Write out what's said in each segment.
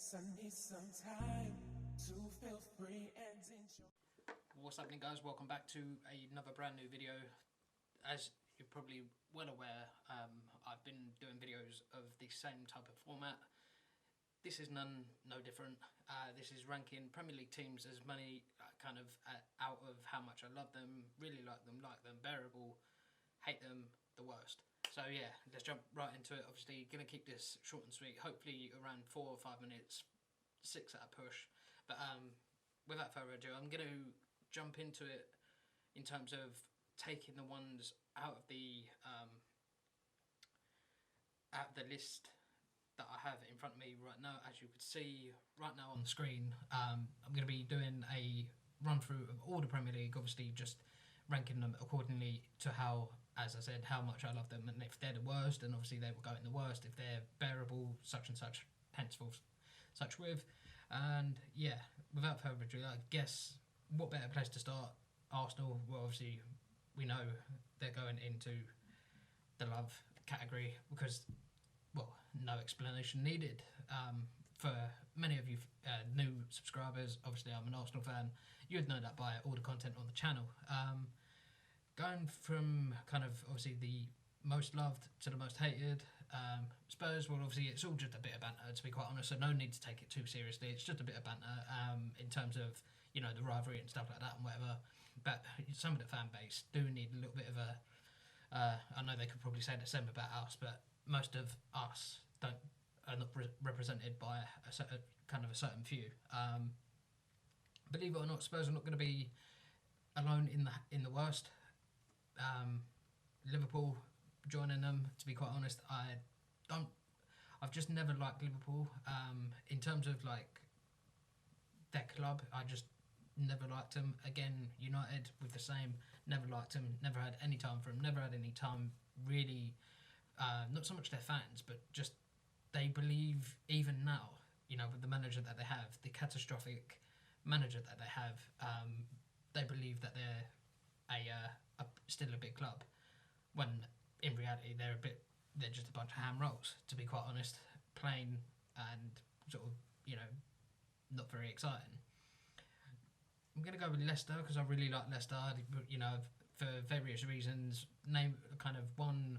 I need some time to feel free and enjoy. What's happening, guys? Welcome back to another brand new video. As you're probably well aware, I've been doing videos of the same type of format. This is no different. This is ranking Premier League teams as many out of how much I love them, really like them, bearable, hate them, the worst. So yeah, let's jump right into it. Obviously, gonna keep this short and sweet. Hopefully around 4 or 5 minutes, 6 at a push. But without further ado, I'm gonna jump into it in terms of taking the ones out of the list that I have in front of me right now. As you can see right now on the screen, I'm going to be doing a run through of all the Premier League, obviously just ranking them accordingly to how, as I said, how much I love them, and if they're the worst, then obviously they will go in the worst. If they're bearable, such and such, henceforth such with. And yeah, without further ado, I guess what better place to start? Arsenal. Well, obviously we know they're going into the love category because, well, no explanation needed. For many of you new subscribers, obviously I'm an Arsenal fan. You'd know that by all the content on the channel. Going from kind of obviously the most loved to the most hated. Spurs, well, obviously it's all just a bit of banter, to be quite honest, so no need to take it too seriously. It's just a bit of banter in terms of, you know, the rivalry and stuff like that and whatever. But some of the fan base do need a little bit of a... I know they could probably say the same about us, but most of us are not represented by a certain few. Believe it or not, Spurs are not going to be alone in the worst. Liverpool joining them, to be quite honest, I've just never liked Liverpool. In terms of like their club, I just never liked them. Again, United with the same, never liked them, never had any time for them, never had any time really, not so much their fans, but just they believe, even now, you know, with the manager that they have, the catastrophic manager that they have, they believe that they're still a big club, when in reality they're just a bunch of ham rolls, to be quite honest, plain and sort of, you know, not very exciting. I'm going to go with Leicester because I really like Leicester, you know, for various reasons. Name kind of one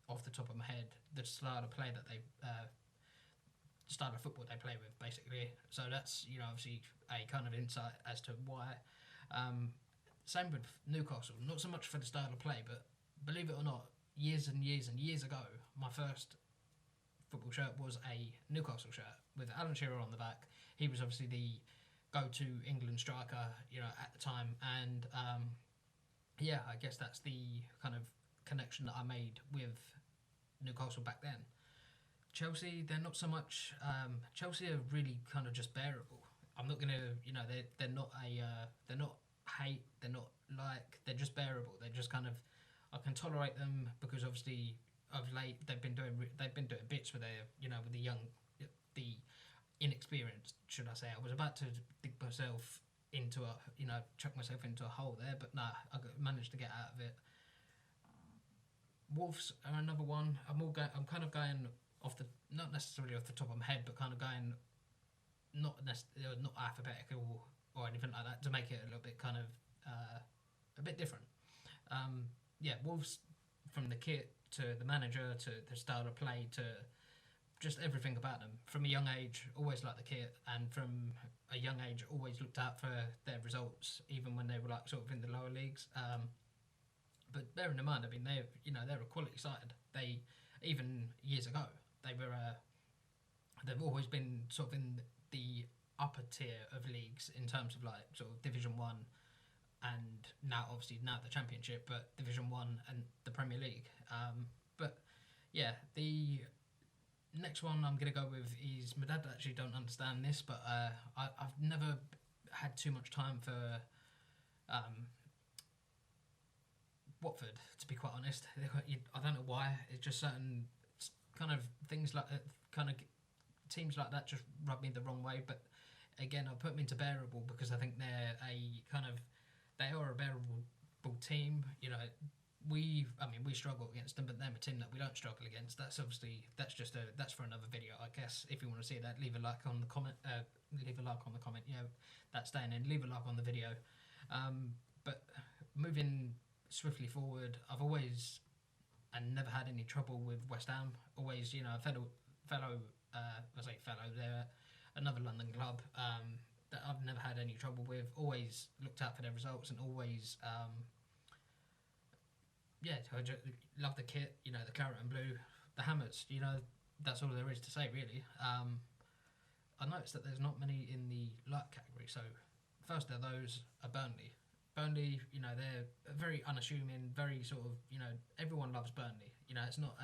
off the top of my head, the style of play that they, style of football they play with, basically. So that's, you know, obviously a kind of insight as to why. Same with Newcastle, not so much for the style of play, but believe it or not, years and years and years ago, my first football shirt was a Newcastle shirt with Alan Shearer on the back. He was obviously the go-to England striker, you know, at the time, and yeah, I guess that's the kind of connection that I made with Newcastle back then. Chelsea, they're not so much. Chelsea are really kind of just bearable. I'm not gonna, you know, they're not hate, they're not like, they're just bearable. They're just kind of, I can tolerate them because obviously of late they've been doing bits with their, you know, with the inexperienced, should I say. I was about to dig myself into a, you know, chuck myself into a hole there, but nah, I managed to get out of it. Wolves are another one. I'm kind of going off the, not necessarily off the top of my head, but kind of going not alphabetical or anything like that, to make it a little bit kind of a bit different. Yeah, Wolves, from the kit to the manager to the style of play to just everything about them. From a young age, always liked the kit, and from a young age, always looked out for their results, even when they were like sort of in the lower leagues. But bearing in mind, I mean, they're a quality side. They, even years ago, they've always been sort of in the upper tier of leagues in terms of like sort of Division 1, and now the Championship, but Division 1 and the Premier League. But yeah, the next one I'm going to go with is, my dad actually don't understand this, but I've never had too much time for Watford, to be quite honest. I don't know why, it's just certain kind of things like kind of teams like that just rub me the wrong way. But again, I put them into bearable because I think they are a bearable team. You know, we struggle against them, but they're a team that we don't struggle against. That's that's for another video, I guess. If you want to see that, leave a like on the comment. Leave a like on the comment. That's staying in. Leave a like on the video. But moving swiftly forward, I've always and never had any trouble with West Ham. Always, a fellow. I say fellow. They're another London club that I've never had any trouble with. Always looked out for their results and always. I just love the kit, the claret and blue, the hammers, that's all there is to say, really. I noticed that there's not many in the light category, so first of those are Burnley. Burnley, they're very unassuming, very sort of, everyone loves Burnley. It's not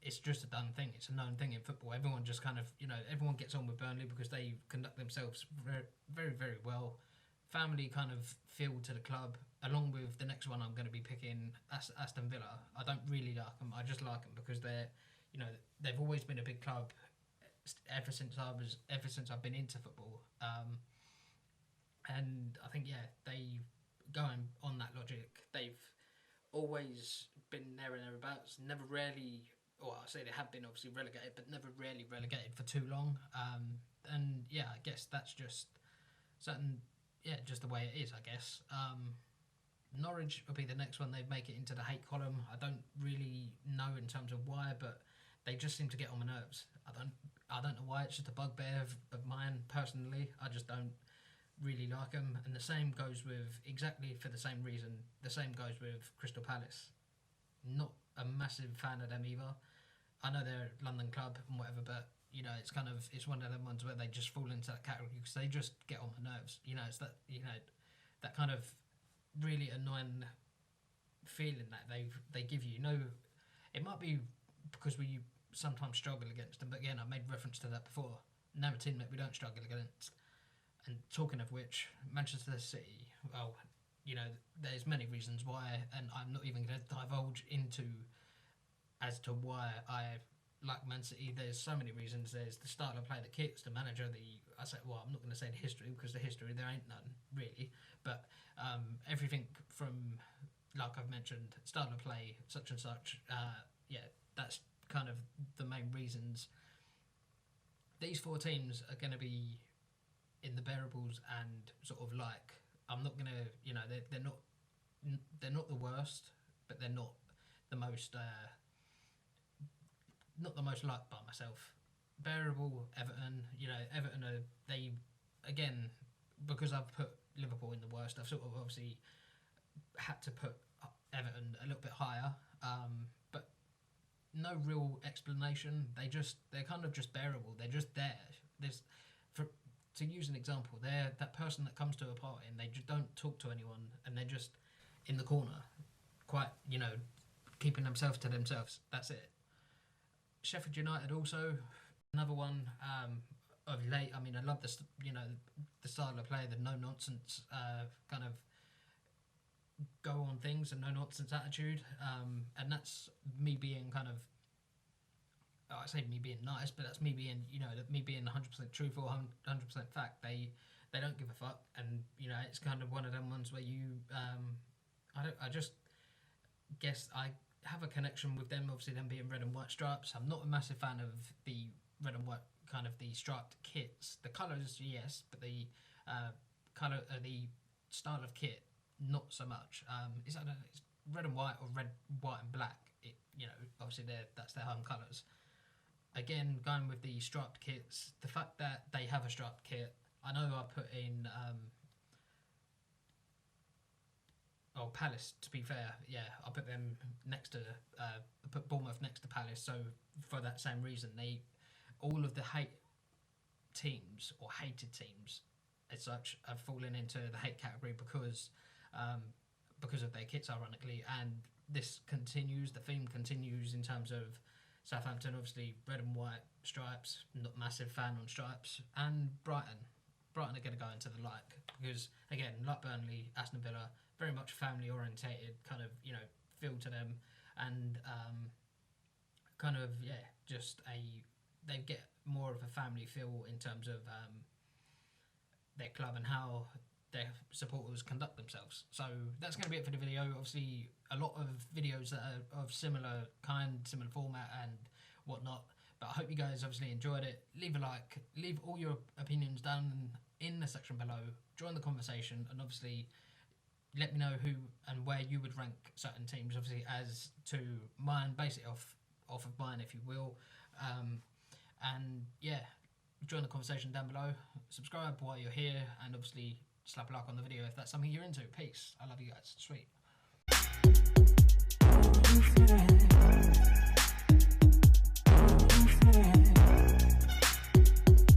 it's just a done thing, it's a known thing in football. Everyone just kind of, everyone gets on with Burnley because they conduct themselves very, very, very well. Family kind of feel to the club, along with the next one I'm going to be picking, Aston Villa. I don't really like them. I just like them because they've always been a big club ever since I've been into football. And I think they going on that logic. They've always been there and thereabouts. Never really, I say they have been obviously relegated, but never really relegated for too long. And I guess that's just certain. Just the way it is, I guess. Norwich will be the next one. They make it into the hate column. I don't really know in terms of why, but they just seem to get on my nerves. I don't know why. It's just a bugbear of mine personally. I just don't really like them. And the same goes with, exactly for the same reason, the same goes with Crystal Palace. Not a massive fan of them either. I know they're a London club and whatever, but it's one of them ones where they just fall into that category because they just get on my nerves. It's that that kind of really annoying feeling that they give you. It might be because we sometimes struggle against them, but again, I made reference to that before. Never a team that we don't struggle against. And talking of which, Manchester City. Well, there's many reasons why, and I'm not even going to divulge into as to why I like Man City. There's so many reasons. There's the style of play, the kits, the manager, I'm not going to say the history because the history there ain't none really, but everything from, like I've mentioned, style of play, such and such. That's kind of the main reasons. These four teams are going to be in the bearables and sort of like, I'm not going to, they're not the worst, but they're not the most. Not the most liked by myself. Bearable, Everton. Everton they again, because I've put Liverpool in the worst. I've sort of obviously had to put Everton a little bit higher, but no real explanation. They're kind of just bearable. They're just there. To use an example, they're that person that comes to a party and they just don't talk to anyone and they're just in the corner, quite keeping themselves to themselves. That's it. Sheffield United also another one of late. I mean, I love the style of play, the no nonsense kind of go on things and no nonsense attitude, and that's me being kind of. I say me being nice, but that's me being me being 100% truthful, 100% fact. They don't give a fuck, and it's kind of one of them ones where I just guess I have a connection with them, obviously them being red and white stripes. I'm not a massive fan of the red and white kind of the striped kits. The colours, yes, but the colour, the style of kit, not so much. It's red and white or red, white and black. Obviously that's their home colours. Again, going with the striped kits, the fact that they have a striped kit, I know I put in Palace, to be fair, I put them next to I put Bournemouth next to Palace. So for that same reason, all of the teams or hated teams as such have fallen into the hate category because of their kits, ironically. And this continues, the theme continues in terms of Southampton, obviously red and white stripes, not massive fan on stripes, and Brighton are going to go into the like because again, like Burnley, Aston Villa, very much family orientated kind of feel to them, and kind of they get more of a family feel in terms of their club and how their supporters conduct themselves. So that's going to be it for the video. Obviously, a lot of videos that are of similar kind, similar format and whatnot. But I hope you guys obviously enjoyed it. Leave a like, leave all your opinions down in the section below. Join the conversation, and obviously let me know who and where you would rank certain teams. Obviously, as to mine, base it off of mine, if you will. And yeah, join the conversation down below. Subscribe while you're here, and obviously slap a like on the video if that's something you're into. Peace. I love you guys. Sweet.